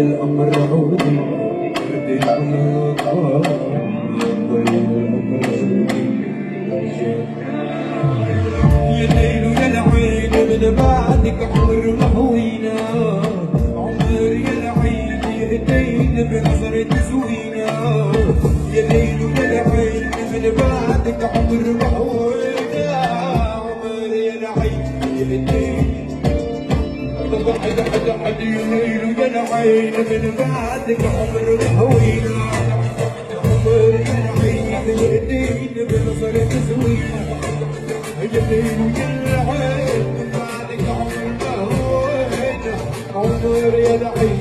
الأمر عودي بدي الأمر عودي يا ليل ويا العين من بعدك عمر مهوينا عمر يا العين يهدينا بنظرة تسوينا يا ليل ويا العين من بعدك عمر مهوينا عمر يا العين يهدينا حد يميل ويا العين من بعدك عمر مهوينا عمر يا العين يهدينا بنظرة تسوينا يا ليل ويا العين من بعدك عمر مهوينا عمر يا العين